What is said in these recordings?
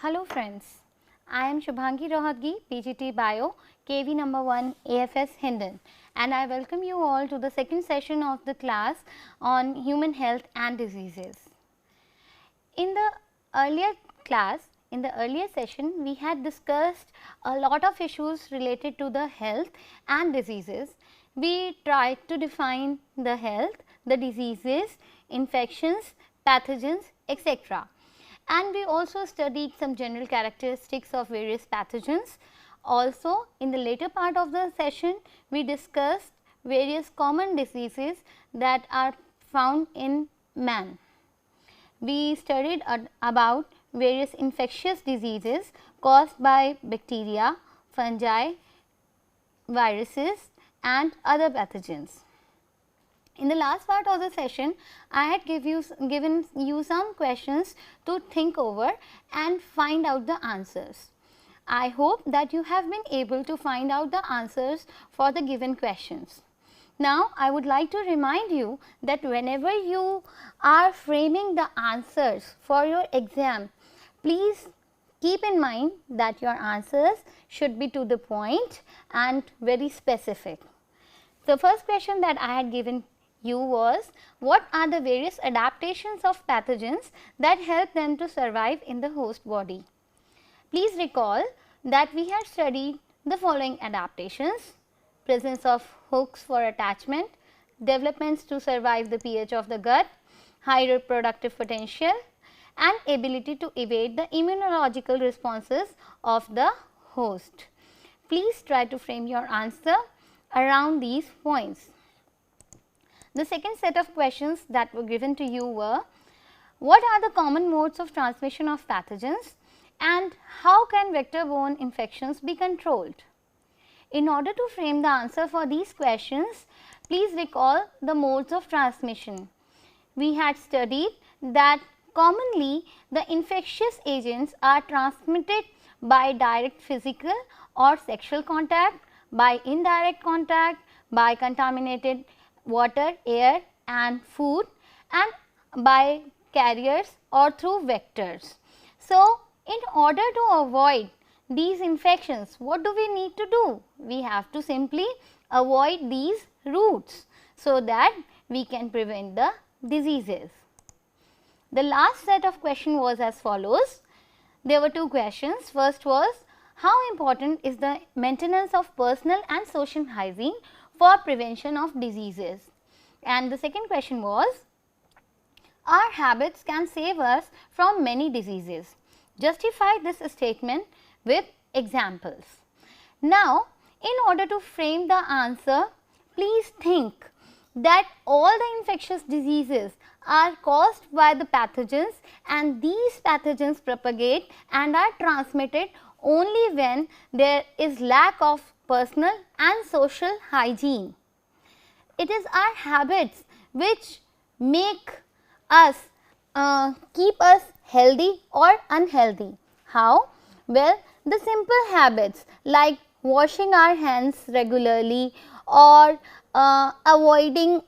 Hello friends, I am Shubhangi Rohatgi, PGT Bio, KV number 1 AFS Hindon, and I welcome you all to the second session of the class on human health and diseases. In the earlier class, in the earlier session, we had discussed a lot of issues related to the health and diseases. We tried to define the health, the diseases, infections, pathogens, etc. And we also studied some general characteristics of various pathogens. Also, in the later part of the session, we discussed various common diseases that are found in man. We studied about various infectious diseases caused by bacteria, fungi, viruses and other pathogens. In the last part of the session, I had given you some questions to think over and find out the answers. I hope that you have been able to find out the answers for the given questions. Now, I would like to remind you that whenever you are framing the answers for your exam, please keep in mind that your answers should be to the point and very specific. The first question that I had given you was, what are the various adaptations of pathogens that help them to survive in the host body? Please recall that we had studied the following adaptations: presence of hooks for attachment, developments to survive the pH of the gut, high reproductive potential and ability to evade the immunological responses of the host. Please try to frame your answer around these points. The second set of questions that were given to you were, what are the common modes of transmission of pathogens and how can vector-borne infections be controlled? In order to frame the answer for these questions, please recall the modes of transmission. We had studied that commonly the infectious agents are transmitted by direct physical or sexual contact, by indirect contact, by contaminated water, air and food, and by carriers or through vectors. So, in order to avoid these infections, what do we need to do? We have to simply avoid these routes so that we can prevent the diseases. The last set of questions was as follows. There were two questions. First was, how important is the maintenance of personal and social hygiene for prevention of diseases? And the second question was, our habits can save us from many diseases. Justify this statement with examples. Now, in order to frame the answer, please think that all the infectious diseases are caused by the pathogens and these pathogens propagate and are transmitted only when there is lack of personal and social hygiene. It is our habits which make us keep us healthy or unhealthy. How? Well, the simple habits like washing our hands regularly or avoiding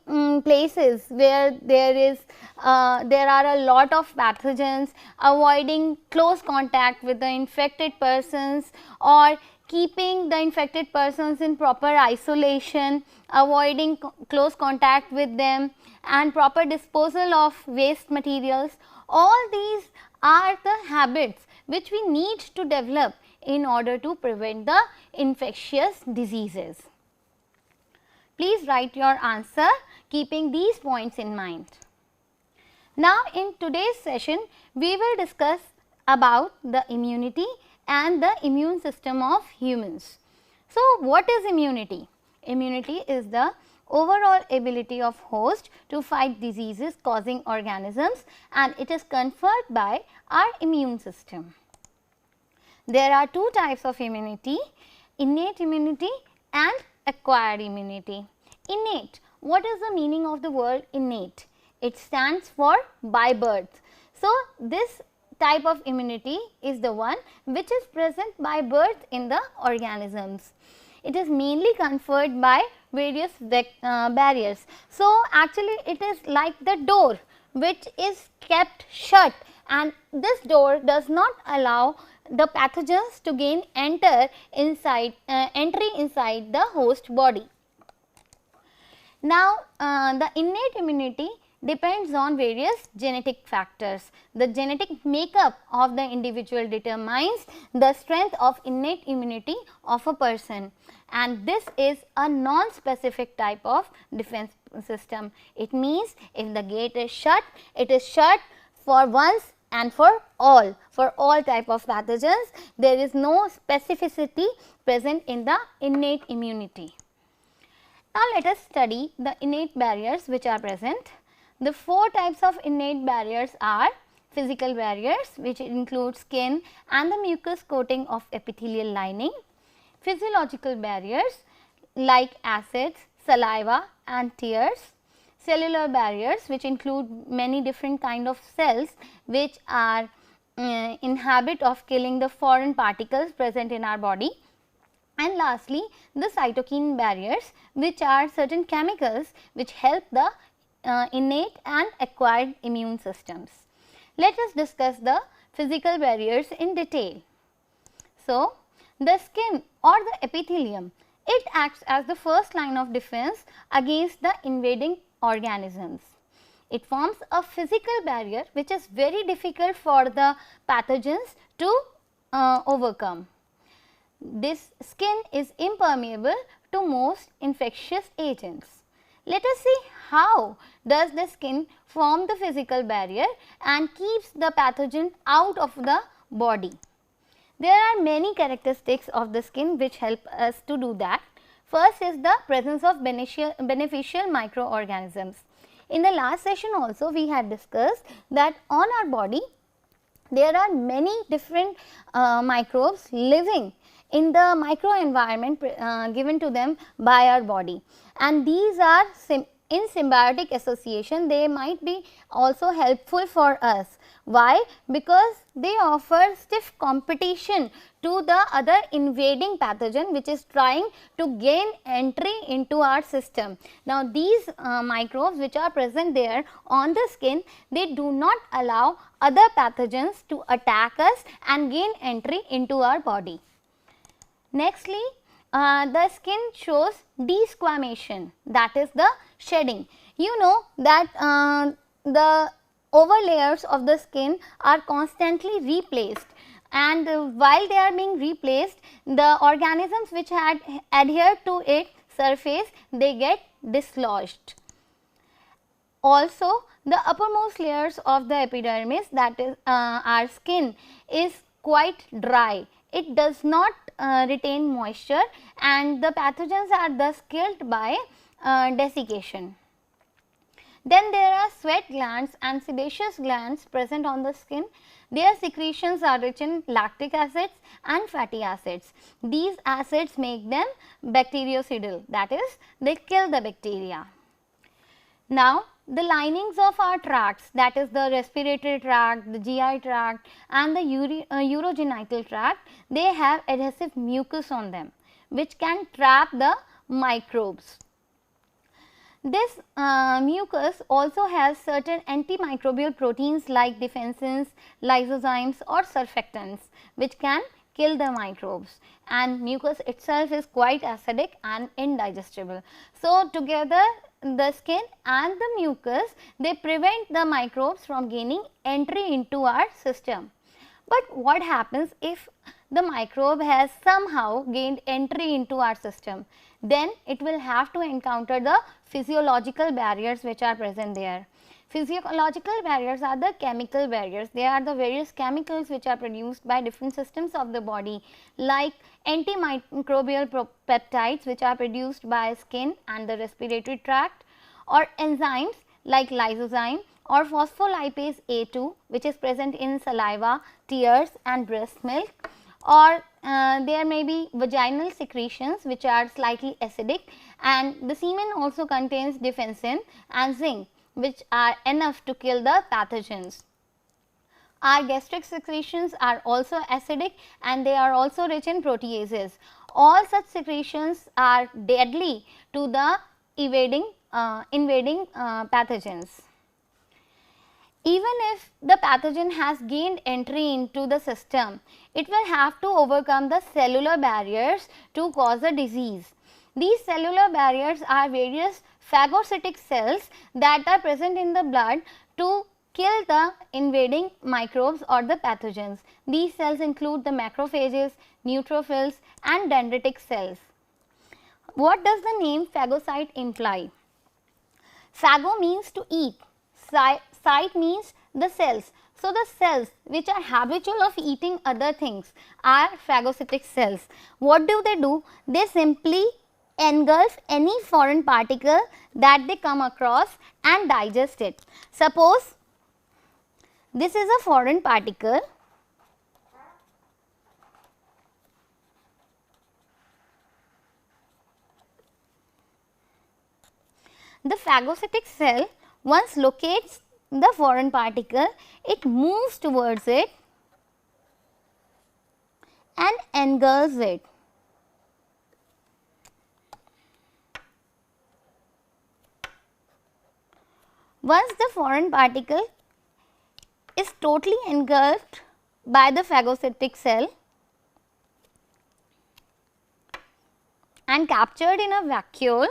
places where there are a lot of pathogens, avoiding close contact with the infected persons or keeping the infected persons in proper isolation, avoiding close contact with them and proper disposal of waste materials. All these are the habits which we need to develop in order to prevent the infectious diseases. Please write your answer keeping these points in mind. Now, in today's session, we will discuss about the immunity and the immune system of humans. So, what is immunity? Immunity is the overall ability of host to fight diseases causing organisms and it is conferred by our immune system. There are two types of immunity, innate immunity and acquired immunity. Innate, what is the meaning of the word innate? It stands for by birth. So, this type of immunity is the one which is present by birth in the organisms. It is mainly conferred by various barriers. So, actually it is like the door which is kept shut and this door does not allow the pathogens to gain entry inside the host body. Now, the innate immunity depends on various genetic factors. The genetic makeup of the individual determines the strength of innate immunity of a person, and this is a non-specific type of defense system. It means if the gate is shut, it is shut for once and for all type of pathogens. There is no specificity present in the innate immunity. Now, let us study the innate barriers which are present. The 4 types of innate barriers are physical barriers, which include skin and the mucous coating of epithelial lining, physiological barriers like acids, saliva and tears, cellular barriers which include many different kind of cells which are in habit of killing the foreign particles present in our body. And lastly, the cytokine barriers, which are certain chemicals which help the innate and acquired immune systems. Let us discuss the physical barriers in detail. So, the skin or the epithelium, it acts as the first line of defense against the invading organisms. It forms a physical barrier which is very difficult for the pathogens to overcome. This skin is impermeable to most infectious agents. Let us see how does the skin form the physical barrier and keeps the pathogen out of the body. There are many characteristics of the skin which help us to do that. First is the presence of beneficial microorganisms. In the last session also we had discussed that on our body there are many different microbes living in the microenvironment given to them by our body, and these are in symbiotic association. They might be also helpful for us. Why? Because they offer stiff competition to the other invading pathogen which is trying to gain entry into our system. Now, these microbes which are present there on the skin, they do not allow other pathogens to attack us and gain entry into our body. Nextly, the skin shows desquamation, that is the shedding. You know that the over layers of the skin are constantly replaced, and while they are being replaced, the organisms which had adhered to its surface, they get dislodged. Also, the uppermost layers of the epidermis, that is our skin, is quite dry. It does not retain moisture, and the pathogens are thus killed by desiccation. Then there are sweat glands and sebaceous glands present on the skin. Their secretions are rich in lactic acids and fatty acids. These acids make them bactericidal, that is, they kill the bacteria. Now, the linings of our tracts, that is the respiratory tract, the GI tract and the urogenital tract, they have adhesive mucus on them which can trap the microbes. This mucus also has certain antimicrobial proteins like defensins, lysozymes or surfactants which can kill the microbes, and mucus itself is quite acidic and indigestible. So, together the skin and the mucus, they prevent the microbes from gaining entry into our system. But what happens if the microbe has somehow gained entry into our system? Then it will have to encounter the physiological barriers which are present there. Physiological barriers are the chemical barriers. They are the various chemicals which are produced by different systems of the body, like antimicrobial peptides which are produced by skin and the respiratory tract, or enzymes like lysozyme or phospholipase A2 which is present in saliva, tears and breast milk, or there may be vaginal secretions which are slightly acidic, and the semen also contains defensin and zinc which are enough to kill the pathogens. Our gastric secretions are also acidic and they are also rich in proteases. All such secretions are deadly to the invading pathogens. Even if the pathogen has gained entry into the system, it will have to overcome the cellular barriers to cause a disease. These cellular barriers are various phagocytic cells that are present in the blood to kill the invading microbes or the pathogens. These cells include the macrophages, neutrophils and dendritic cells. What does the name phagocyte imply? Phago means to eat, cyte means the cells. So, the cells which are habitual of eating other things are phagocytic cells. What do? They simply engulf any foreign particle that they come across and digest it. Suppose this is a foreign particle. The phagocytic cell once locates the foreign particle, it moves towards it and engulfs it. Once the foreign particle is totally engulfed by the phagocytic cell and captured in a vacuole,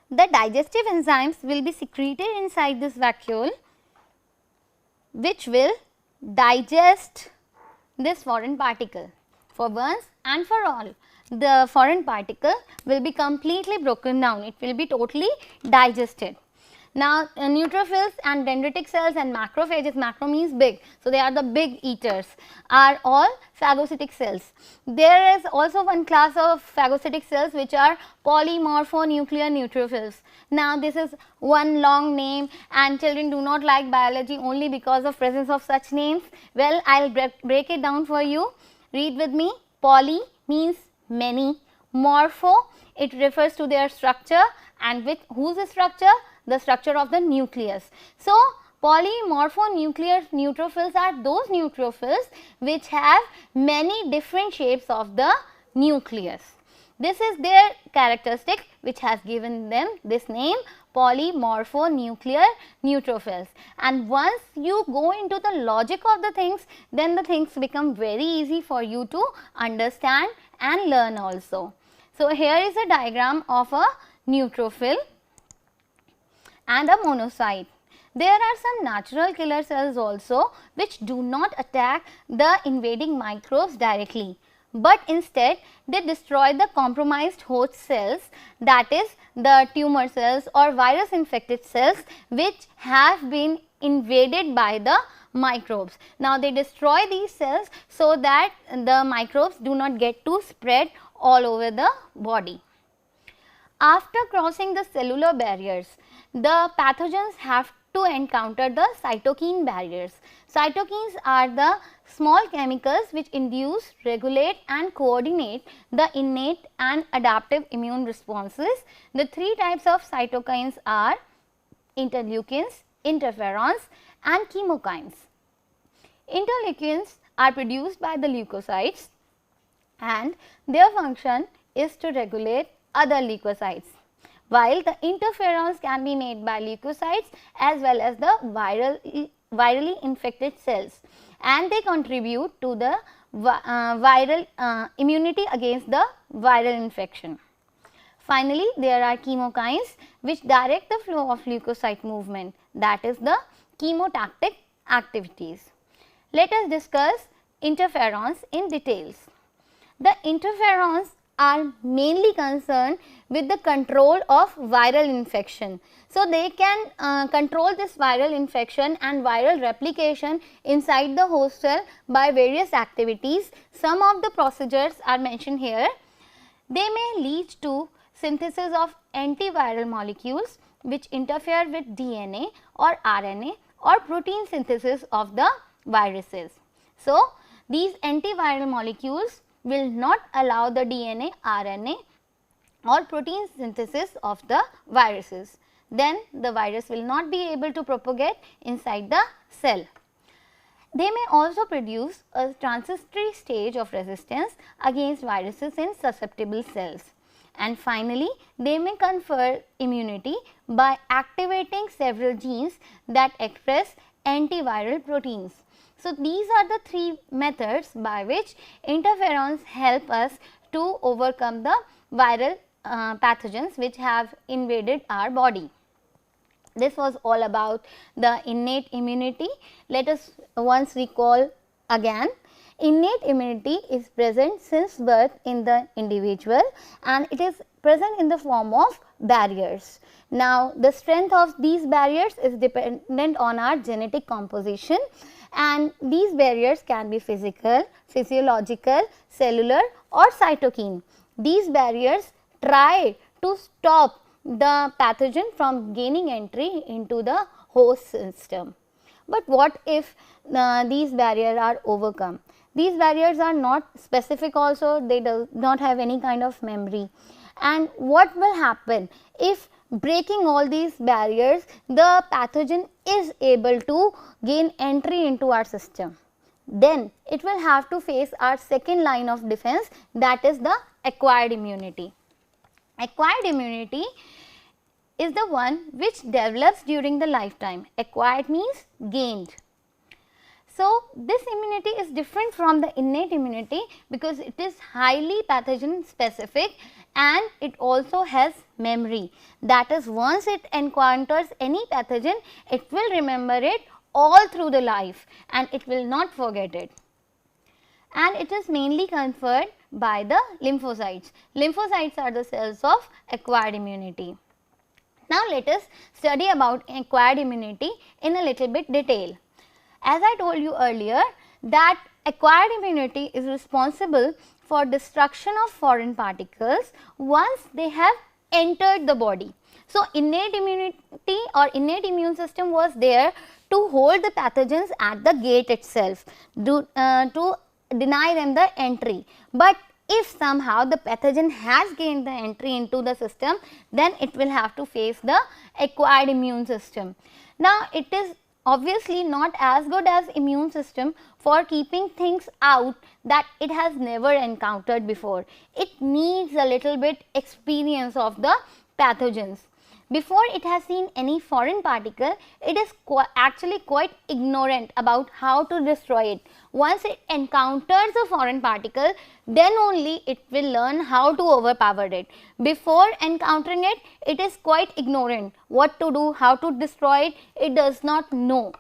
the digestive enzymes will be secreted inside this vacuole, which will digest this foreign particle. For once and for all, the foreign particle will be completely broken down, it will be totally digested. Now, neutrophils and dendritic cells and macrophages, macro means big, so they are the big eaters, are all phagocytic cells. There is also one class of phagocytic cells which are polymorphonuclear neutrophils. Now, this is one long name and children do not like biology only because of presence of such names. Well, I will break it down for you. Read with me. Poly means many, morpho, it refers to their structure, and with whose structure? The structure of the nucleus. So, polymorphonuclear neutrophils are those neutrophils which have many different shapes of the nucleus. This is their characteristic which has given them this name, polymorphonuclear neutrophils. And once you go into the logic of the things, then the things become very easy for you to understand and learn also. So, here is a diagram of a neutrophil and a monocyte. There are some natural killer cells also which do not attack the invading microbes directly, but instead they destroy the compromised host cells, that is the tumor cells or virus infected cells which have been invaded by the microbes. Now, they destroy these cells so that the microbes do not get to spread all over the body. After crossing the cellular barriers, the pathogens have to encounter the cytokine barriers. Cytokines are the small chemicals which induce, regulate and coordinate the innate and adaptive immune responses. The three types of cytokines are interleukins, interferons and chemokines. Interleukins are produced by the leukocytes and their function is to regulate other leukocytes, while the interferons can be made by leukocytes as well as the virally infected cells, and they contribute to the viral immunity against the viral infection. Finally, there are chemokines which direct the flow of leukocyte movement, that is the chemotactic activities. Let us discuss interferons in details. The interferons are mainly concerned with the control of viral infection. So, they can control this viral infection and viral replication inside the host cell by various activities. Some of the procedures are mentioned here. They may lead to synthesis of antiviral molecules which interfere with DNA or RNA or protein synthesis of the viruses. So, these antiviral molecules will not allow the DNA, RNA or protein synthesis of the viruses. Then the virus will not be able to propagate inside the cell. They may also produce a transitory stage of resistance against viruses in susceptible cells. and finally, they may confer immunity by activating several genes that express antiviral proteins. So, these are the three methods by which interferons help us to overcome the viral pathogens which have invaded our body. This was all about the innate immunity. Let us once recall again. Innate immunity is present since birth in the individual and it is present in the form of barriers. Now, the strength of these barriers is dependent on our genetic composition, and these barriers can be physical, physiological, cellular or cytokine. These barriers try to stop the pathogen from gaining entry into the host system. But what if these barriers are overcome? These barriers are not specific also, they do not have any kind of memory. And what will happen if breaking all these barriers, the pathogen is able to gain entry into our system? Then it will have to face our second line of defense, that is the acquired immunity. Acquired immunity is the one which develops during the lifetime. Acquired means gained. So, this immunity is different from the innate immunity because it is highly pathogen specific and it also has memory. That is, once it encounters any pathogen, it will remember it all through the life and it will not forget it. And it is mainly conferred by the lymphocytes. Lymphocytes are the cells of acquired immunity. Now, let us study about acquired immunity in a little bit detail. As I told you earlier that acquired immunity is responsible for destruction of foreign particles once they have entered the body. So, innate immunity or innate immune system was there to hold the pathogens at the gate itself, to deny them the entry. But if somehow the pathogen has gained the entry into the system, then it will have to face the acquired immune system. Now, it is obviously not as good as immune system for keeping things out that it has never encountered before. It needs a little bit experience of the pathogens. Before it has seen any foreign particle, it is actually quite ignorant about how to destroy it. Once it encounters a foreign particle, then only it will learn how to overpower it. Before encountering it, it is quite ignorant. What to do, how to destroy it, it does not know.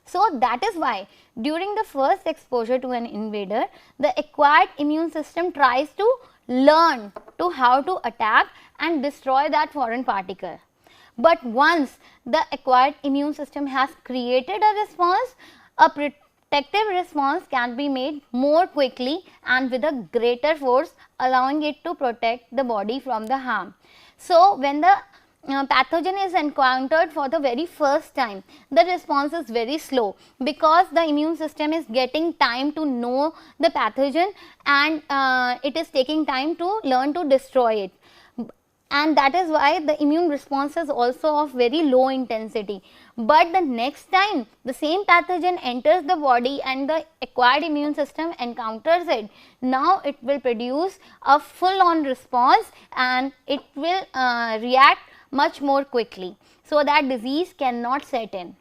So, that is why during the first exposure to an invader, the acquired immune system tries to learn to how to attack and destroy that foreign particle. But once the acquired immune system has created a response, a protective response can be made more quickly and with a greater force, allowing it to protect the body from the harm. So, when the pathogen is encountered for the very first time, the response is very slow because the immune system is getting time to know the pathogen and it is taking time to learn to destroy it. And that is why the immune response is also of very low intensity. But the next time the same pathogen enters the body and the acquired immune system encounters it, now it will produce a full on response and it will react much more quickly, so that disease cannot set in.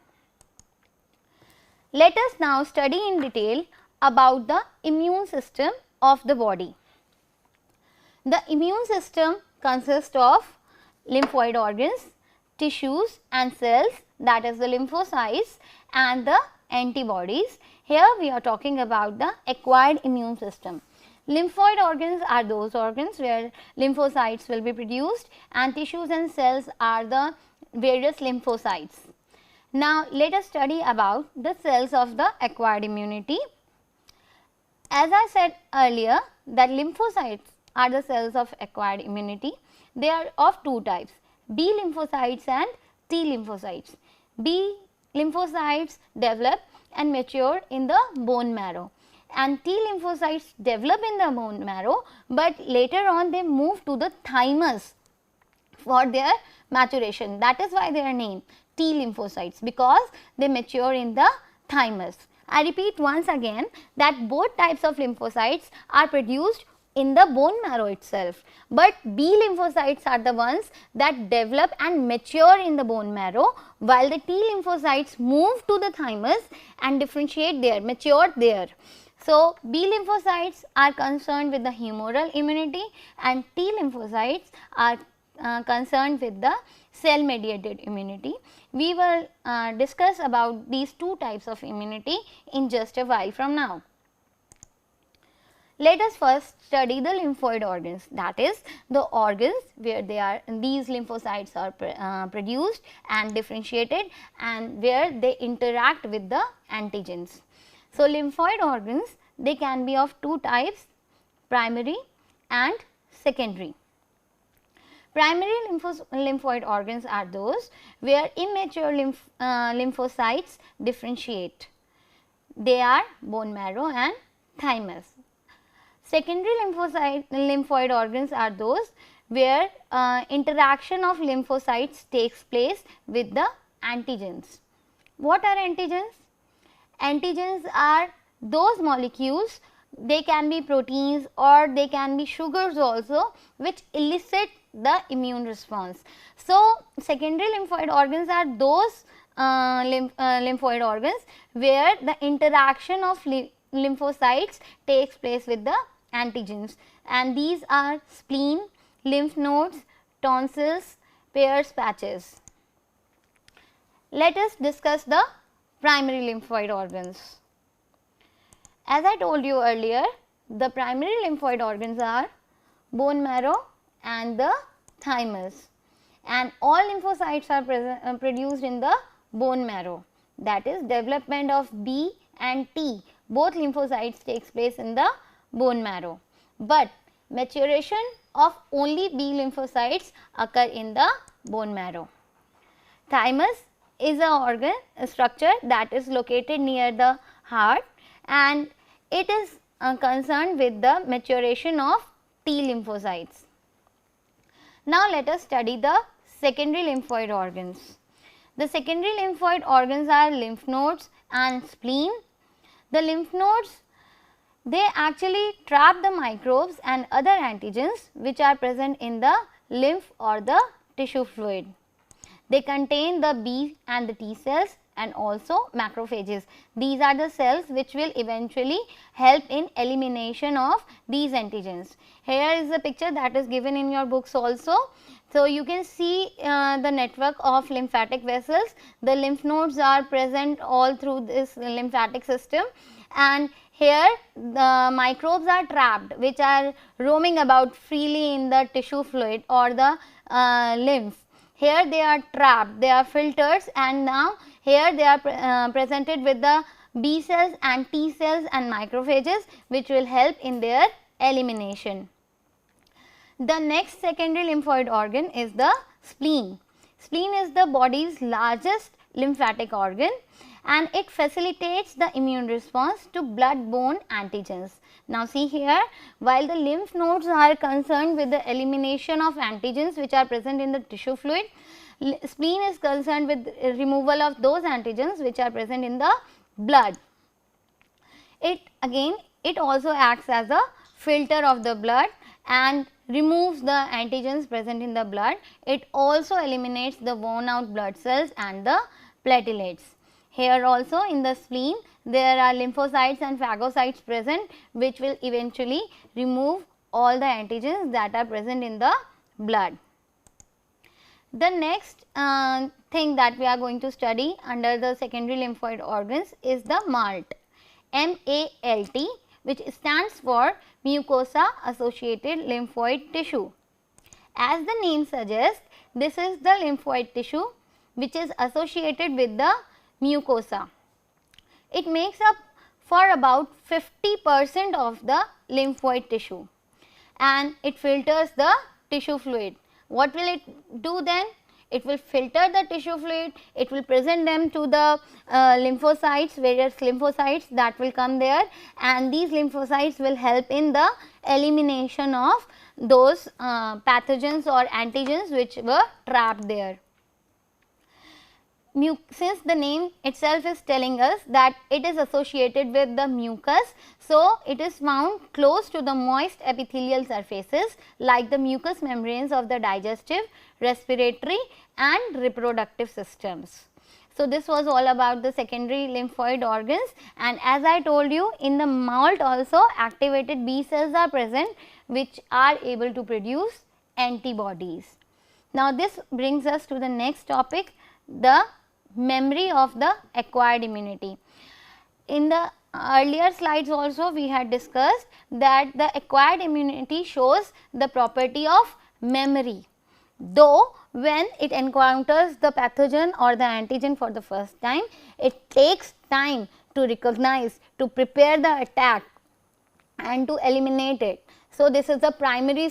Let us now study in detail about the immune system of the body. The immune system consists of lymphoid organs, tissues and cells, that is the lymphocytes and the antibodies. Here we are talking about the acquired immune system. Lymphoid organs are those organs where lymphocytes will be produced and tissues and cells are the various lymphocytes. Now, let us study about the cells of the acquired immunity. As I said earlier that lymphocytes are the cells of acquired immunity. They are of two types, B lymphocytes and T lymphocytes. B lymphocytes develop and mature in the bone marrow, and T lymphocytes develop in the bone marrow, but later on they move to the thymus for their maturation. That is why they are named T lymphocytes, because they mature in the thymus. I repeat once again that both types of lymphocytes are produced in the bone marrow itself, but B lymphocytes are the ones that develop and mature in the bone marrow, while the T lymphocytes move to the thymus and differentiate there, mature there. So, B lymphocytes are concerned with the humoral immunity and T lymphocytes are concerned with the cell mediated immunity. We will discuss about these two types of immunity in just a while from now. Let us first study the lymphoid organs, that is the organs where these lymphocytes are produced and differentiated and where they interact with the antigens. So, lymphoid organs, they can be of two types, primary and secondary. Primary lymphoid organs are those where immature lymphocytes differentiate. They are bone marrow and thymus. Secondary lymphoid organs are those where interaction of lymphocytes takes place with the antigens. What are antigens? Antigens are those molecules, they can be proteins or they can be sugars also, which elicit the immune response. So, secondary lymphoid organs are those lymphoid organs where the interaction of lymphocytes takes place with the antigens, and these are spleen, lymph nodes, tonsils, Peyer's patches. Let us discuss the primary lymphoid organs. As I told you earlier, the primary lymphoid organs are bone marrow and the thymus, and all lymphocytes are produced in the bone marrow, that is development of B and T, both lymphocytes takes place in the bone marrow, but maturation of only B lymphocytes occur in the bone marrow. Thymus is a structure that is located near the heart, and it is concerned with the maturation of T lymphocytes. Now, let us study the secondary lymphoid organs. The secondary lymphoid organs are lymph nodes and spleen. The lymph nodes, they actually trap the microbes and other antigens which are present in the lymph or the tissue fluid. They contain the B and the T cells and also macrophages. These are the cells which will eventually help in elimination of these antigens. Here is the picture that is given in your books also. So, you can see the network of lymphatic vessels. The lymph nodes are present all through this lymphatic system, and here the microbes are trapped which are roaming about freely in the tissue fluid or the lymph. Here they are trapped, they are filters, and now here they are presented with the B cells and T cells and macrophages which will help in their elimination. The next secondary lymphoid organ is the spleen. Spleen is the body's largest lymphatic organ, and it facilitates the immune response to blood-borne antigens. Now, see here, while the lymph nodes are concerned with the elimination of antigens which are present in the tissue fluid, spleen is concerned with removal of those antigens which are present in the blood. It also acts as a filter of the blood and removes the antigens present in the blood. It also eliminates the worn out blood cells and the platelets. Here also in the spleen there are lymphocytes and phagocytes present which will eventually remove all the antigens that are present in the blood. The next thing that we are going to study under the secondary lymphoid organs is the MALT, M-A-L-T, which stands for mucosa associated lymphoid tissue. As the name suggests, this is the lymphoid tissue which is associated with the mucosa. It makes up for about 50% of the lymphoid tissue, and it filters the tissue fluid. What will it do then? It will filter the tissue fluid, it will present them to the lymphocytes, various lymphocytes that will come there, and these lymphocytes will help in the elimination of those pathogens or antigens which were trapped there. since the name itself is telling us that it is associated with the mucus, so it is found close to the moist epithelial surfaces like the mucous membranes of the digestive, respiratory and reproductive systems. So, this was all about the secondary lymphoid organs, and as I told you, in the malt also activated B cells are present which are able to produce antibodies. Now, this brings us to the next topic, the memory of the acquired immunity. In the earlier slides also we had discussed that the acquired immunity shows the property of memory, though when it encounters the pathogen or the antigen for the first time, it takes time to recognize, to prepare the attack and to eliminate it. So, this is the primary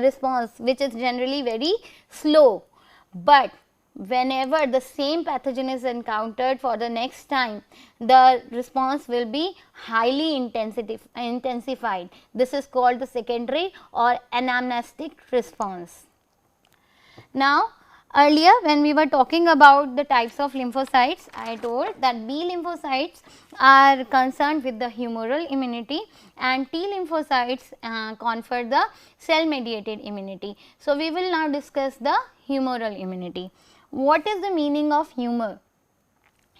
response which is generally very slow, but whenever the same pathogen is encountered for the next time, the response will be highly intensified. This is called the secondary or anamnestic response. Now, earlier when we were talking about the types of lymphocytes, I told that B lymphocytes are concerned with the humoral immunity and T lymphocytes confer the cell mediated immunity. So, we will now discuss the humoral immunity. What is the meaning of humor?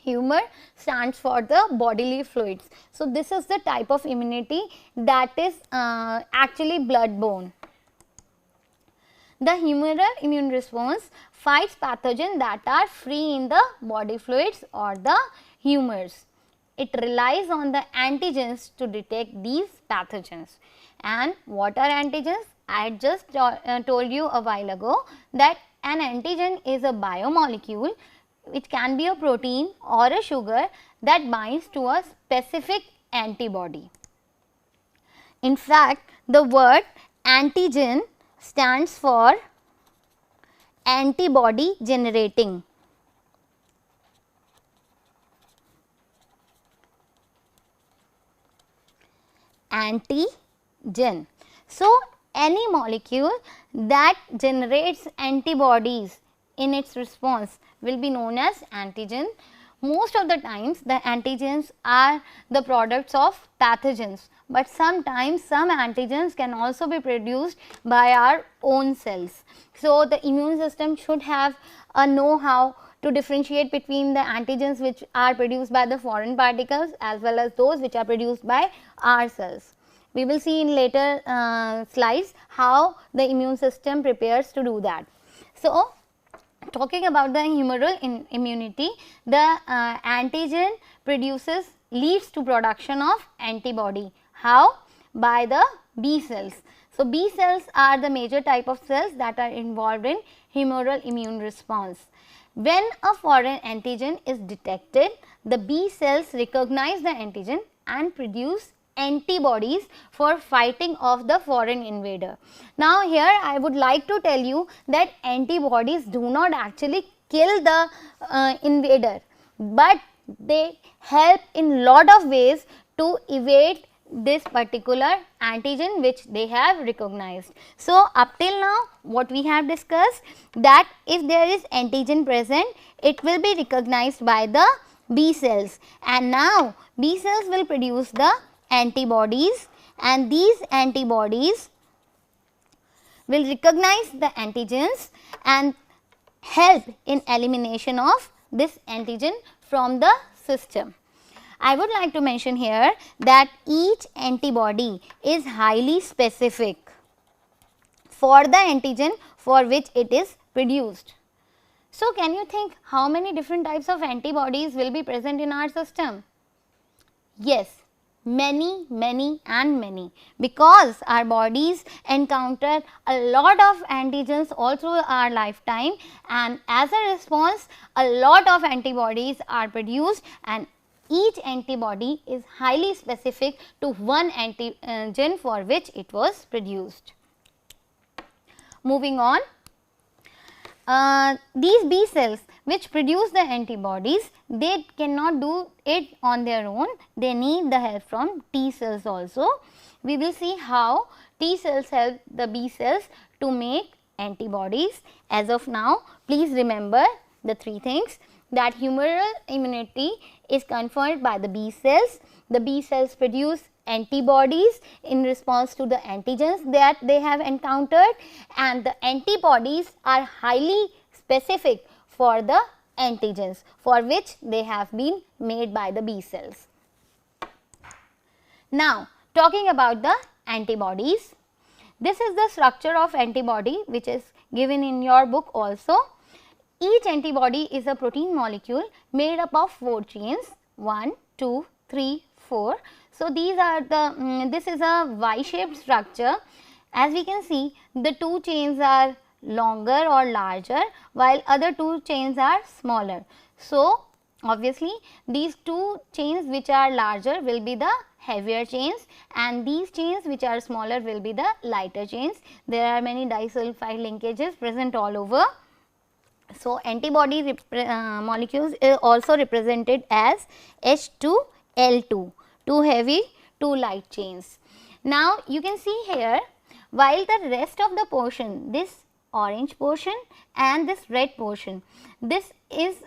Humor stands for the bodily fluids. So, this is the type of immunity that is actually blood-borne. The humoral immune response fights pathogens that are free in the body fluids or the humors. It relies on the antigens to detect these pathogens. And what are antigens? I had just told you a while ago that an antigen is a biomolecule which can be a protein or a sugar that binds to a specific antibody. In fact, the word antigen stands for antibody generating. Antigen. So, any molecule that generates antibodies in its response will be known as antigen. Most of the times the antigens are the products of pathogens, but sometimes some antigens can also be produced by our own cells. So, the immune system should have a know-how to differentiate between the antigens which are produced by the foreign particles as well as those which are produced by our cells. We will see in later slides how the immune system prepares to do that. So, talking about the humoral immunity, the antigen leads to production of antibody. How? By the B cells. So, B cells are the major type of cells that are involved in humoral immune response. When a foreign antigen is detected, the B cells recognize the antigen and produce antibodies for fighting off the foreign invader. Now, here I would like to tell you that antibodies do not actually kill the invader, but they help in lot of ways to evade this particular antigen which they have recognized. So, up till now what we have discussed, that if there is antigen present, it will be recognized by the B cells, and now B cells will produce the antibodies, and these antibodies will recognize the antigens and help in elimination of this antigen from the system. I would like to mention here that each antibody is highly specific for the antigen for which it is produced. So, can you think how many different types of antibodies will be present in our system? Yes, many, because our bodies encounter a lot of antigens all through our lifetime, and as a response a lot of antibodies are produced, and each antibody is highly specific to one antigen for which it was produced. Moving on, these B cells which produce the antibodies, they cannot do it on their own, they need the help from T cells also. We will see how T cells help the B cells to make antibodies. As of now, please remember The three things, that humoral immunity is conferred by the B cells. The B cells produce antibodies in response to the antigens that they have encountered, and the antibodies are highly specific for the antigens for which they have been made by the B cells. Now, talking about the antibodies, this is the structure of antibody which is given in your book also. Each antibody is a protein molecule made up of 4 chains, 1, 2, 3, 4. So, these are the, this is a Y-shaped structure. As we can see, the 2 chains are longer or larger, while other 2 chains are smaller. So, obviously, these 2 chains which are larger will be the heavier chains, and these chains which are smaller will be the lighter chains. There are many disulfide linkages present all over. So, antibody molecules is also represented as H2L2, 2 heavy, 2 light chains. Now, you can see here, while the rest of the portion, this orange portion and this red portion, this is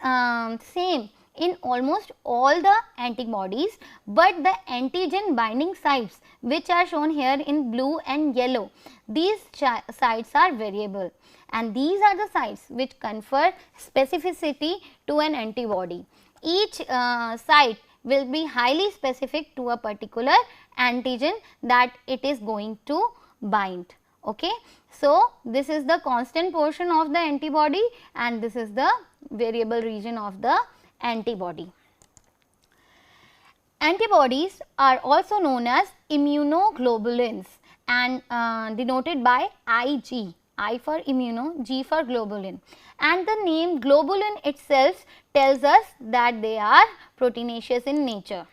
same in almost all the antibodies, but the antigen binding sites which are shown here in blue and yellow, these sites are variable, and these are the sites which confer specificity to an antibody. Each site will be highly specific to a particular antigen that it is going to bind. Okay. So, this is the constant portion of the antibody and this is the variable region of the antibody. Antibodies are also known as immunoglobulins and denoted by Ig, I for immuno, G for globulin, and the name globulin itself tells us that they are proteinaceous in nature,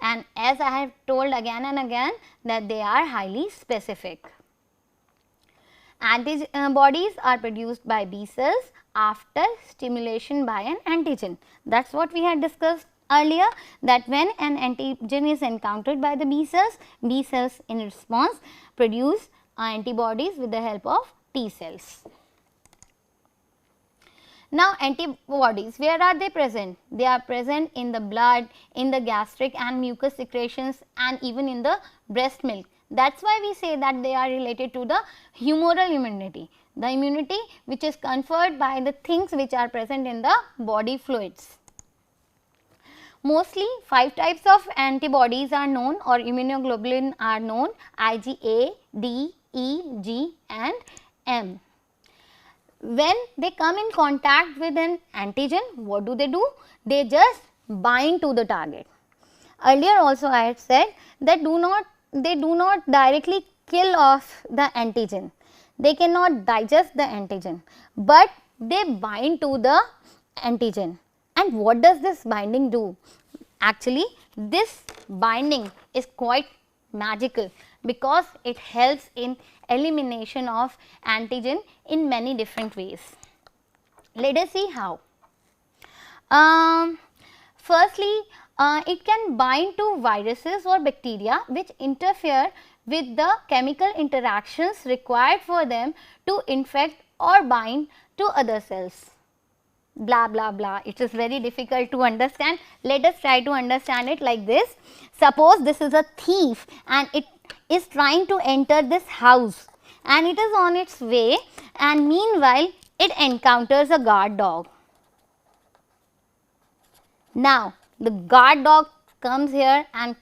and as I have told again and again that they are highly specific. Antibodies are produced by B cells after stimulation by an antigen. That is what we had discussed earlier, that when an antigen is encountered by the B cells in response produce antibodies with the help of T cells. Now, antibodies, where are they present? They are present in the blood, in the gastric and mucous secretions, and even in the breast milk. That is why we say that they are related to the humoral immunity, the immunity which is conferred by the things which are present in the body fluids. Mostly 5 types of antibodies are known, or immunoglobulin are known: IgA, D, E, G and M. When they come in contact with an antigen, what do? They just bind to the target. Earlier also I had said that they do not directly kill off the antigen, they cannot digest the antigen, but they bind to the antigen. And what does this binding do? Actually, this binding is quite magical because it helps in elimination of antigen in many different ways. Let us see how. Firstly, it can bind to viruses or bacteria which interfere with the chemical interactions required for them to infect or bind to other cells. Blah blah blah, it is very difficult to understand. Let us try to understand it like this. Suppose this is a thief and it is trying to enter this house and it is on its way, and meanwhile it encounters a guard dog. Now, the guard dog comes here and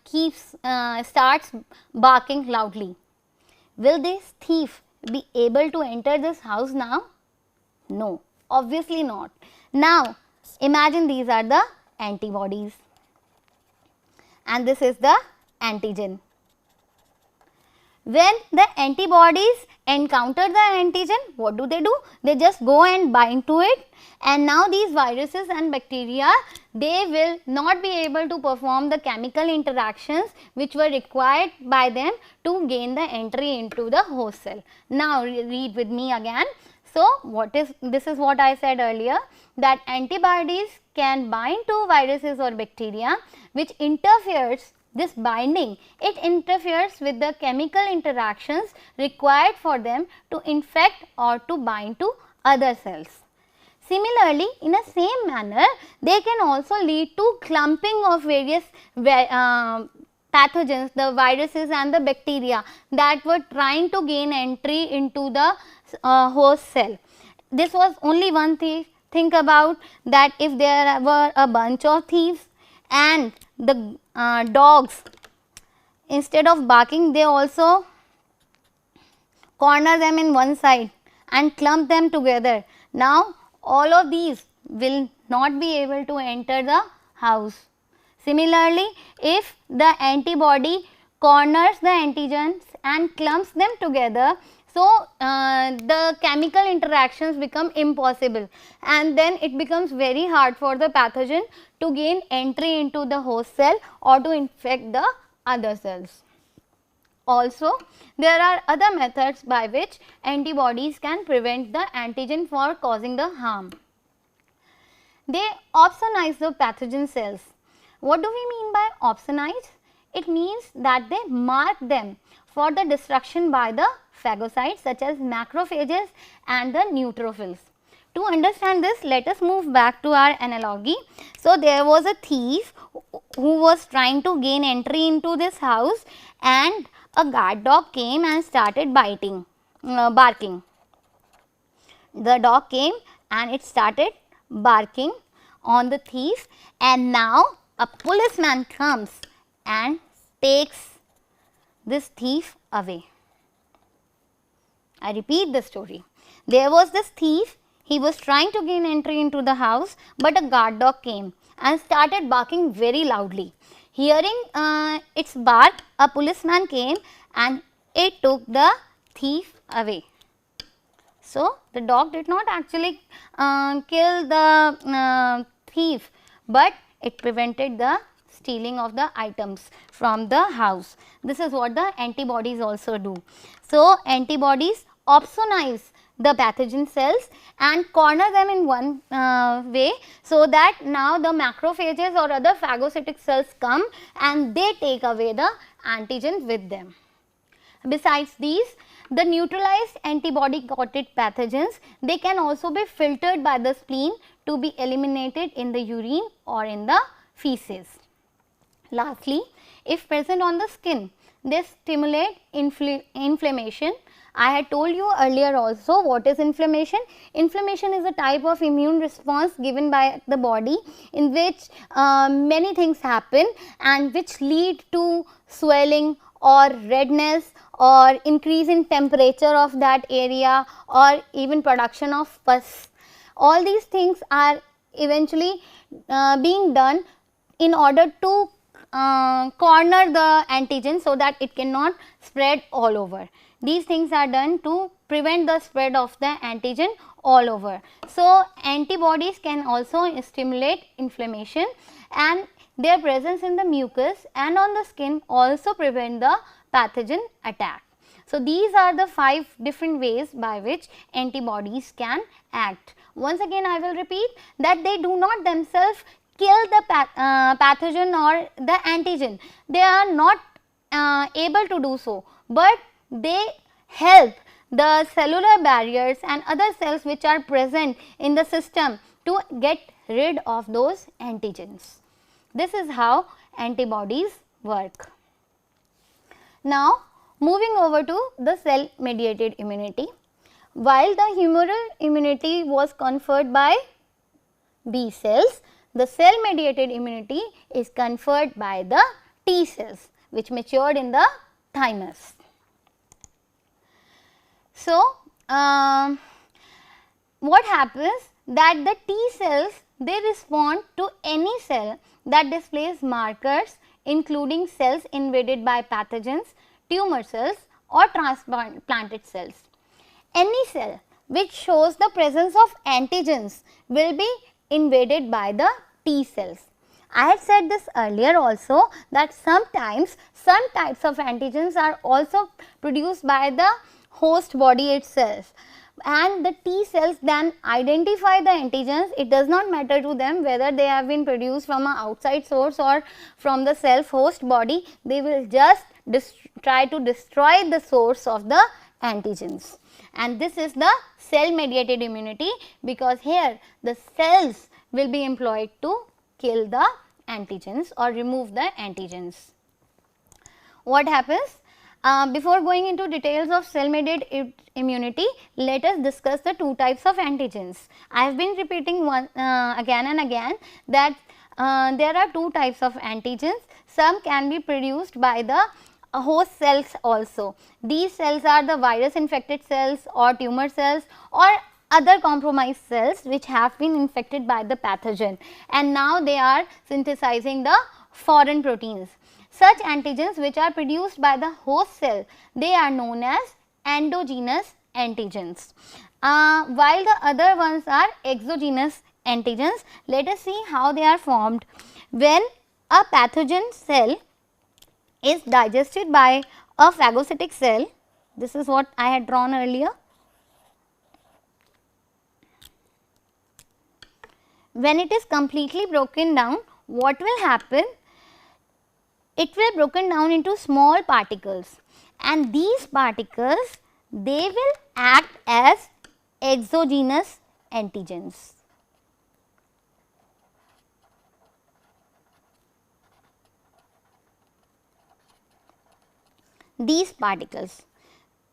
starts barking loudly. Will this thief be able to enter this house now? No, obviously not. Now, imagine these are the antibodies and this is the antigen. When the antibodies encounter the antigen, what do? They just go and bind to it, and now these viruses and bacteria, they will not be able to perform the chemical interactions which were required by them to gain the entry into the host cell. Now, read with me again. So, this is what I said earlier, that antibodies can bind to viruses or bacteria which interferes, this binding, it interferes with the chemical interactions required for them to infect or to bind to other cells. Similarly, in a same manner, they can also lead to clumping of various pathogens, the viruses and the bacteria that were trying to gain entry into the host cell. This was only one thief. Think about that if there were a bunch of thieves and the dogs, instead of barking, they also corner them in one side and clump them together. Now, all of these will not be able to enter the house. Similarly, if the antibody corners the antigens and clumps them together, so the chemical interactions become impossible, and then it becomes very hard for the pathogen to gain entry into the host cell or to infect the other cells. Also, there are other methods by which antibodies can prevent the antigen for causing the harm. They opsonize the pathogen cells. What do we mean by opsonize? It means that they mark them for the destruction by the phagocytes such as macrophages and the neutrophils. To understand this, let us move back to our analogy. So, there was a thief who was trying to gain entry into this house, and a guard dog came and started barking. The dog came and it started barking on the thief, and now a policeman comes and takes this thief away. I repeat the story. There was this thief, he was trying to gain entry into the house, but a guard dog came and started barking very loudly. Hearing its bark, a policeman came and it took the thief away. So, the dog did not actually kill the thief, but it prevented the stealing of the items from the house. This is what the antibodies also do. So, antibodies opsonize the pathogen cells and corner them in one way, so that now the macrophages or other phagocytic cells come and they take away the antigen with them. Besides these, the neutralized antibody coated pathogens, they can also be filtered by the spleen to be eliminated in the urine or in the feces. Lastly, if present on the skin, they stimulate inflammation. I had told you earlier also what is inflammation. Inflammation is a type of immune response given by the body in which many things happen and which lead to swelling or redness or increase in temperature of that area or even production of pus. All these things are eventually being done in order to corner the antigen so that it cannot spread all over. These things are done to prevent the spread of the antigen all over. So, antibodies can also stimulate inflammation, and their presence in the mucus and on the skin also prevent the pathogen attack. So, these are the 5 different ways by which antibodies can act. Once again, I will repeat that they do not themselves kill the pathogen or the antigen. They are not able to do so, but they help the cellular barriers and other cells which are present in the system to get rid of those antigens. This is how antibodies work. Now, moving over to the cell mediated immunity. While the humoral immunity was conferred by B cells, the cell mediated immunity is conferred by the T cells which matured in the thymus. So, what happens that the T cells, they respond to any cell that displays markers including cells invaded by pathogens, tumor cells or transplanted cells. Any cell which shows the presence of antigens will be invaded by the T cells. I had said this earlier also that sometimes some types of antigens are also produced by the host body itself, and the T cells then identify the antigens. It does not matter to them whether they have been produced from an outside source or from the self host body, they will just try to destroy the source of the antigens. and this is the cell mediated immunity, because here the cells will be employed to kill the antigens or remove the antigens. What happens? Before going into details of cell mediated immunity, let us discuss the two types of antigens. I have been repeating one again and again that there are two types of antigens. Some can be produced by the host cells also. These cells are the virus infected cells or tumor cells or other compromised cells which have been infected by the pathogen, and now they are synthesizing the foreign proteins. Such antigens which are produced by the host cell, they are known as endogenous antigens, while the other ones are exogenous antigens. Let us see how they are formed. When a pathogen cell is digested by a phagocytic cell, this is what I had drawn earlier. When it is completely broken down, what will happen? It will broken down into small particles, and these particles, they will act as exogenous antigens. These particles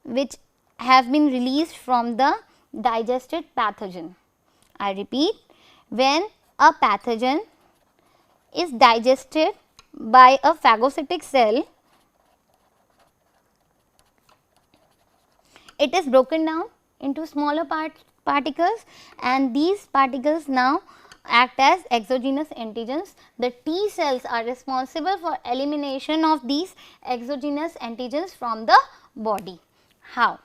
which have been released from the digested pathogen. I repeat, when a pathogen is digested by a phagocytic cell, it is broken down into smaller particles, and these particles now act as exogenous antigens. The T cells are responsible for elimination of these exogenous antigens from the body. How?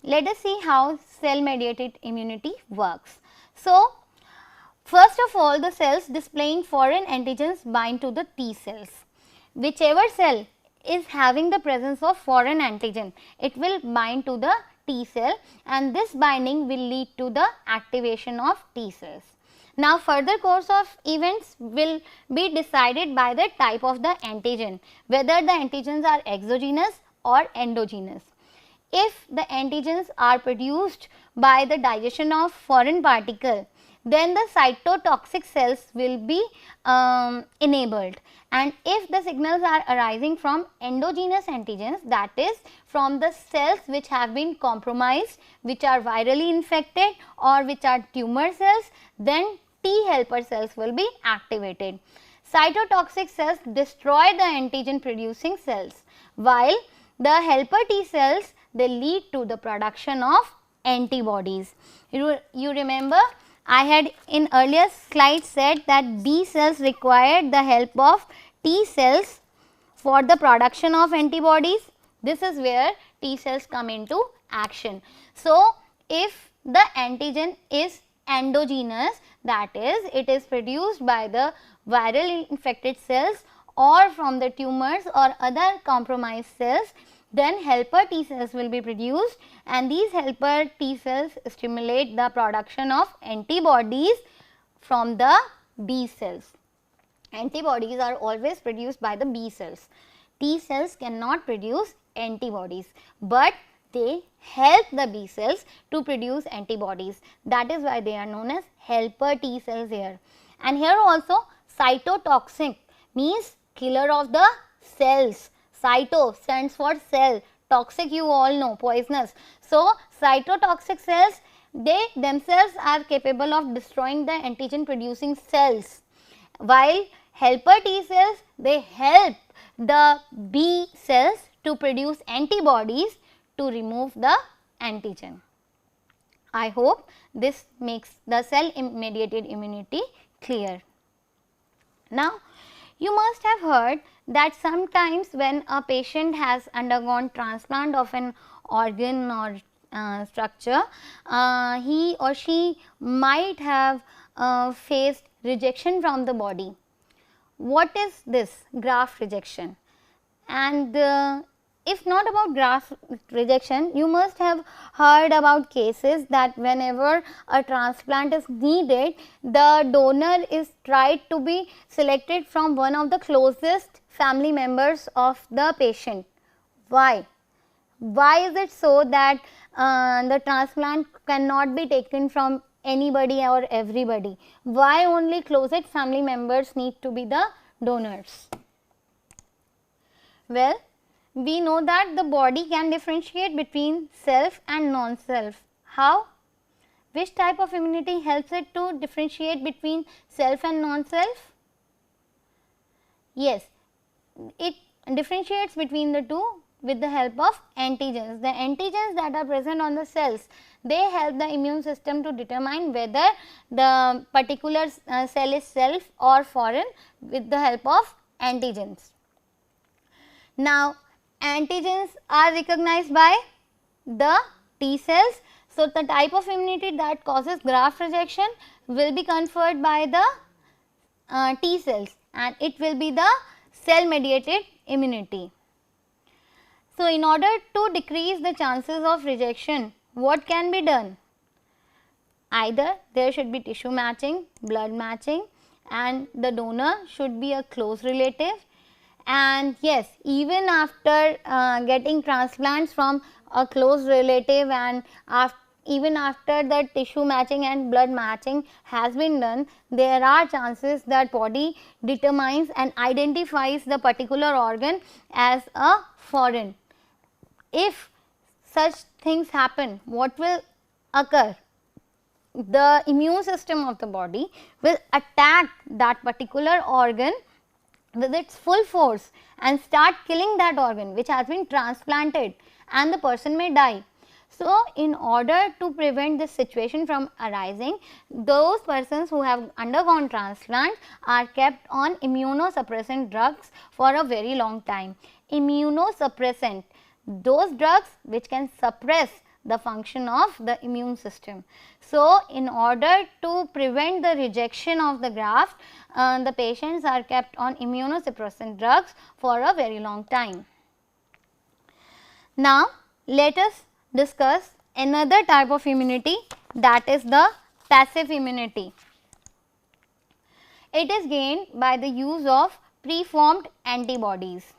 Let us see how cell mediated immunity works. So, first of all, the cells displaying foreign antigens bind to the T cells. Whichever cell is having the presence of foreign antigen, it will bind to the T cell, and this binding will lead to the activation of T cells. Now, further course of events will be decided by the type of the antigen, whether the antigens are exogenous or endogenous. If the antigens are produced by the digestion of foreign particle, then the cytotoxic cells will be enabled, and if the signals are arising from endogenous antigens, that is from the cells which have been compromised, which are virally infected or which are tumor cells, then T helper cells will be activated. Cytotoxic cells destroy the antigen producing cells, while the helper T cells, they lead to the production of antibodies. You remember, I had in earlier slide said that B cells required the help of T cells for the production of antibodies. This is where T cells come into action. So, if the antigen is endogenous, that is, it is produced by the viral infected cells or from the tumors or other compromised cells, then helper T cells will be produced, and these helper T cells stimulate the production of antibodies from the B cells. Antibodies are always produced by the B cells. T cells cannot produce antibodies, but they help the B cells to produce antibodies. That is why they are known as helper T cells here. And here also cytotoxic means killer of the cells. Cyto stands for cell, toxic you all know, poisonous. So, cytotoxic cells, they themselves are capable of destroying the antigen producing cells, while helper T cells, they help the B cells to produce antibodies to remove the antigen. I hope this makes the cell mediated immunity clear. Now, you must have heard that sometimes when a patient has undergone transplant of an organ or structure, he or she might have faced rejection from the body. What is this? Graft rejection. And if not about graft rejection, you must have heard about cases that whenever a transplant is needed, the donor is tried to be selected from one of the closest family members of the patient. Why? Why is it so that the transplant cannot be taken from anybody or everybody? Why only closest family members need to be the donors? Well, we know that the body can differentiate between self and non-self. How? Which type of immunity helps it to differentiate between self and non-self? Yes, it differentiates between the two with the help of antigens. The antigens that are present on the cells, they help the immune system to determine whether the particular cell is self or foreign with the help of antigens. Now, antigens are recognized by the T cells. So, the type of immunity that causes graft rejection will be conferred by the T cells, and it will be the cell mediated immunity. So, in order to decrease the chances of rejection, what can be done? Either there should be tissue matching, blood matching, and the donor should be a close relative. And yes, even after getting transplants from a close relative and even after the tissue matching and blood matching has been done, there are chances that body determines and identifies the particular organ as a foreign. If such things happen, what will occur? The immune system of the body will attack that particular organ with its full force and start killing that organ which has been transplanted, and the person may die. So, in order to prevent this situation from arising, those persons who have undergone transplant are kept on immunosuppressant drugs for a very long time. Immunosuppressant, those drugs which can suppress the function of the immune system. So, in order to prevent the rejection of the graft, the patients are kept on immunosuppressant drugs for a very long time. Now, let us discuss another type of immunity, that is the passive immunity. It is gained by the use of preformed antibodies.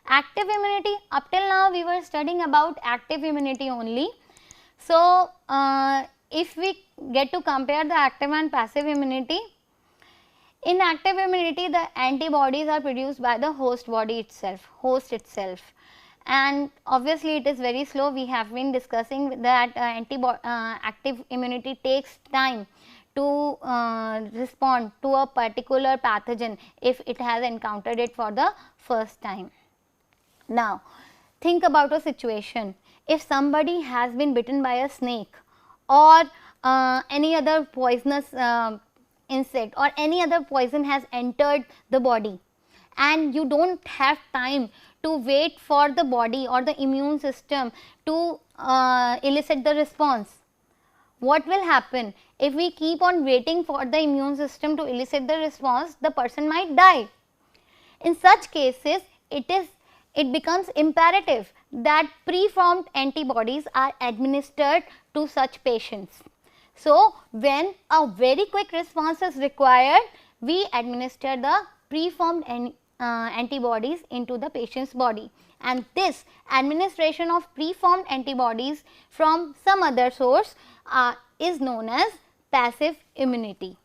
Active immunity, up till now we were studying about active immunity only. So, if we get to compare the active and passive immunity, in active immunity the antibodies are produced by the host itself, and obviously it is very slow. We have been discussing that active immunity takes time to respond to a particular pathogen if it has encountered it for the first time. Now, think about a situation, if somebody has been bitten by a snake or any other poisonous insect or any other poison has entered the body, and you do not have time to wait for the body or the immune system to elicit the response. What will happen? If we keep on waiting for the immune system to elicit the response, the person might die. In such cases, it becomes imperative that preformed antibodies are administered to such patients. So, when a very quick response is required, we administer the preformed antibodies into the patient's body, and this administration of preformed antibodies from some other source is known as passive immunity.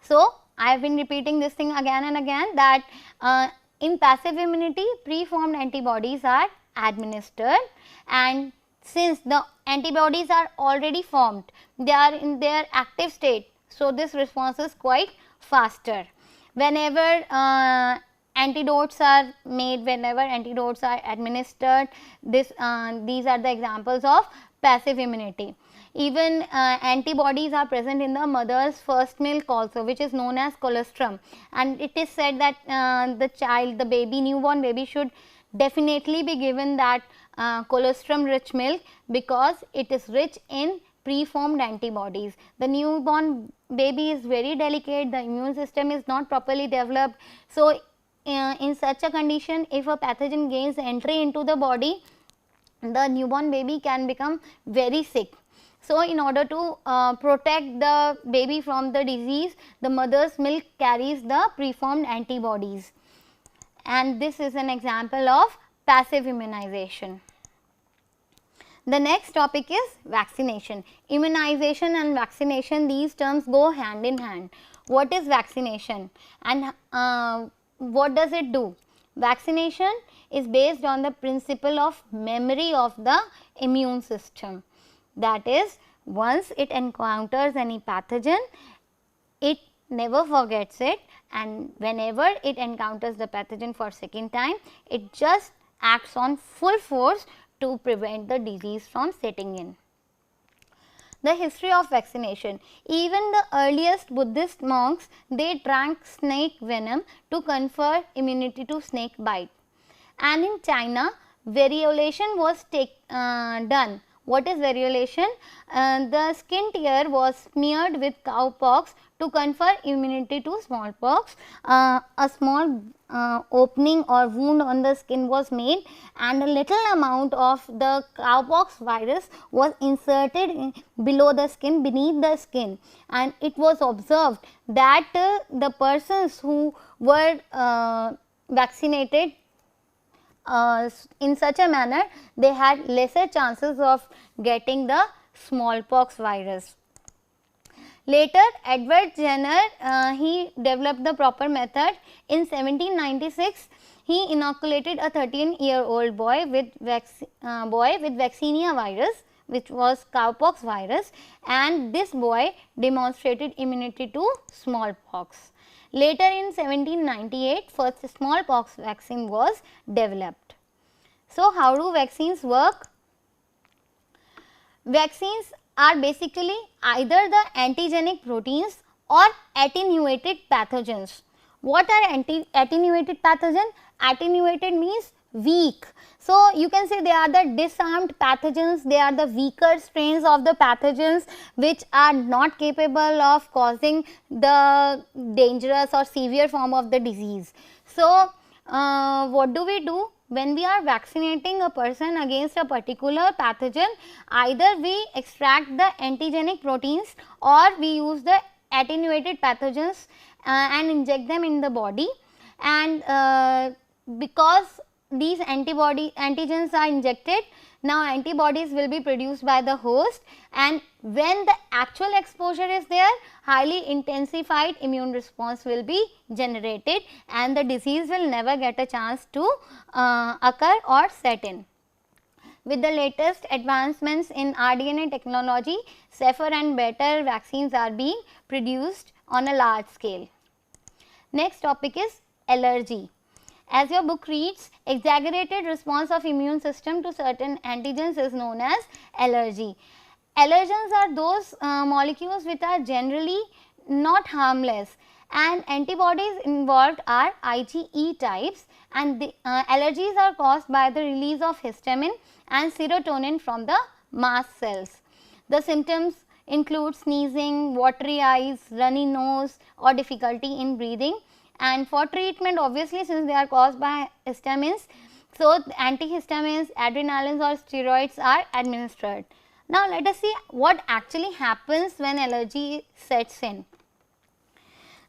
So, I have been repeating this thing again and again, that in passive immunity preformed antibodies are administered, and since the antibodies are already formed, they are in their active state. So, this response is quite faster. Whenever antidotes are made, whenever antidotes are administered, these are the examples of passive immunity. Even antibodies are present in the mother's first milk also, which is known as colostrum, and it is said that the newborn baby should definitely be given that colostrum rich milk, because it is rich in preformed antibodies. The newborn baby is very delicate, the immune system is not properly developed. So, in such a condition, if a pathogen gains entry into the body, the newborn baby can become very sick. So, in order to protect the baby from the disease, the mother's milk carries the preformed antibodies, and this is an example of passive immunization. The next topic is vaccination. Immunization and vaccination, these terms go hand in hand. What is vaccination and what does it do? Vaccination is based on the principle of memory of the immune system. That is, once it encounters any pathogen, it never forgets it, and whenever it encounters the pathogen for second time, it just acts on full force to prevent the disease from setting in. The history of vaccination. Even the earliest Buddhist monks, they drank snake venom to confer immunity to snake bite. And in China, variolation was done. What is variolation? The skin tear was smeared with cowpox to confer immunity to smallpox. A small opening or wound on the skin was made, and a little amount of the cowpox virus was inserted below the skin, beneath the skin, and it was observed that the persons who were vaccinated in such a manner, they had lesser chances of getting the smallpox virus. Later, Edward Jenner, he developed the proper method. In 1796, he inoculated a 13-year-old boy with vaccinia virus, which was cowpox virus, and this boy demonstrated immunity to smallpox. Later in 1798, first smallpox vaccine was developed. So, how do vaccines work? Vaccines are basically either the antigenic proteins or attenuated pathogens. What are attenuated pathogen? Attenuated means weak. So, you can say they are the disarmed pathogens, they are the weaker strains of the pathogens which are not capable of causing the dangerous or severe form of the disease. So, what do we do? When we are vaccinating a person against a particular pathogen, either we extract the antigenic proteins or we use the attenuated pathogens and inject them in the body, and because these antigens are injected, now antibodies will be produced by the host, and when the actual exposure is there, highly intensified immune response will be generated and the disease will never get a chance to occur or set in. With the latest advancements in rDNA technology, safer and better vaccines are being produced on a large scale. Next topic is allergy. As your book reads, exaggerated response of immune system to certain antigens is known as allergy. Allergens are those molecules which are generally not harmless, and antibodies involved are IgE types, and the allergies are caused by the release of histamine and serotonin from the mast cells. The symptoms include sneezing, watery eyes, runny nose or difficulty in breathing. And for treatment, obviously since they are caused by histamines, so antihistamines, adrenalines or steroids are administered. Now, let us see what actually happens when allergy sets in.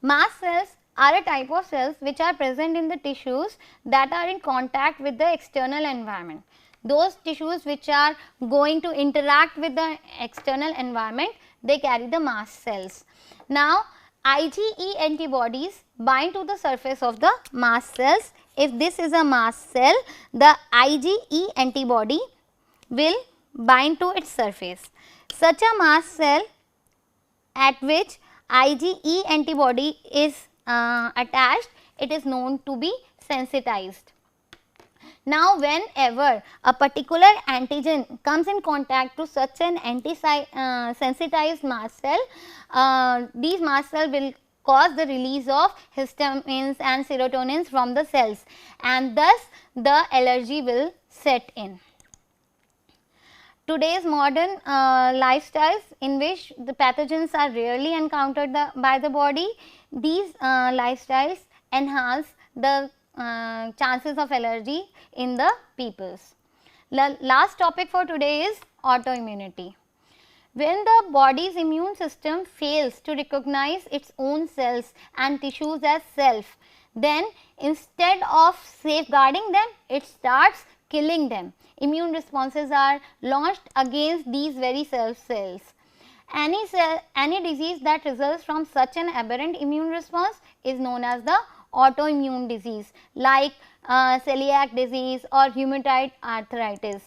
Mast cells are a type of cells which are present in the tissues that are in contact with the external environment. Those tissues which are going to interact with the external environment, they carry the mast cells. Now, IgE antibodies bind to the surface of the mast cells. If this is a mast cell, the IgE antibody will bind to its surface. Such a mast cell at which IgE antibody is attached, it is known to be sensitized. Now, whenever a particular antigen comes in contact to such an sensitized mast cell, these mast cells will cause the release of histamines and serotonins from the cells, and thus the allergy will set in. Today's modern lifestyles in which the pathogens are rarely encountered by the body, these lifestyles enhance the chances of allergy in the peoples. Last topic for today is autoimmunity. When the body's immune system fails to recognize its own cells and tissues as self, then instead of safeguarding them, it starts killing them. Immune responses are launched against these very cells. Any disease that results from such an aberrant immune response is known as the autoimmune disease, like celiac disease or rheumatoid arthritis.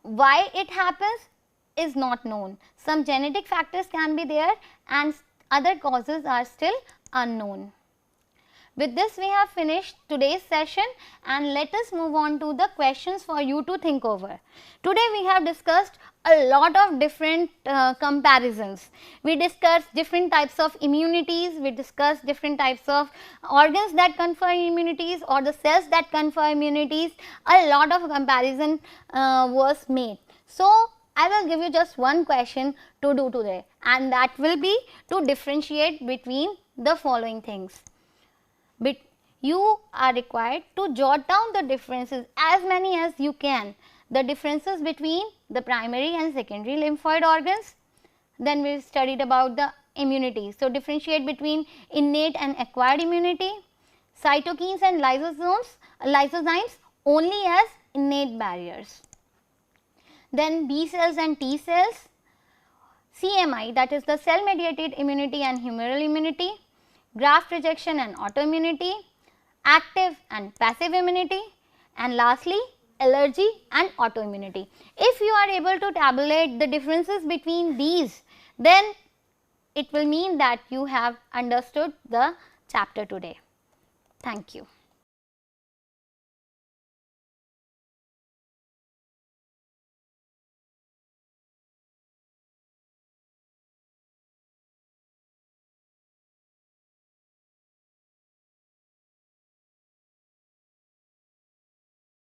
Why it happens is not known. Some genetic factors can be there and other causes are still unknown. With this, we have finished today's session, and let us move on to the questions for you to think over. Today we have discussed a lot of different comparisons. We discussed different types of immunities, we discussed different types of organs that confer immunities or the cells that confer immunities. A lot of comparison was made. So, I will give you just one question to do today, and that will be to differentiate between the following things. But you are required to jot down the differences, as many as you can, the differences between the primary and secondary lymphoid organs. Then we studied about the immunity. So, differentiate between innate and acquired immunity, cytokines and lysozymes only as innate barriers. Then B cells and T cells, CMI, that is the cell mediated immunity and humoral immunity, graft rejection and autoimmunity, active and passive immunity, and lastly allergy and autoimmunity. If you are able to tabulate the differences between these, then it will mean that you have understood the chapter today. Thank you.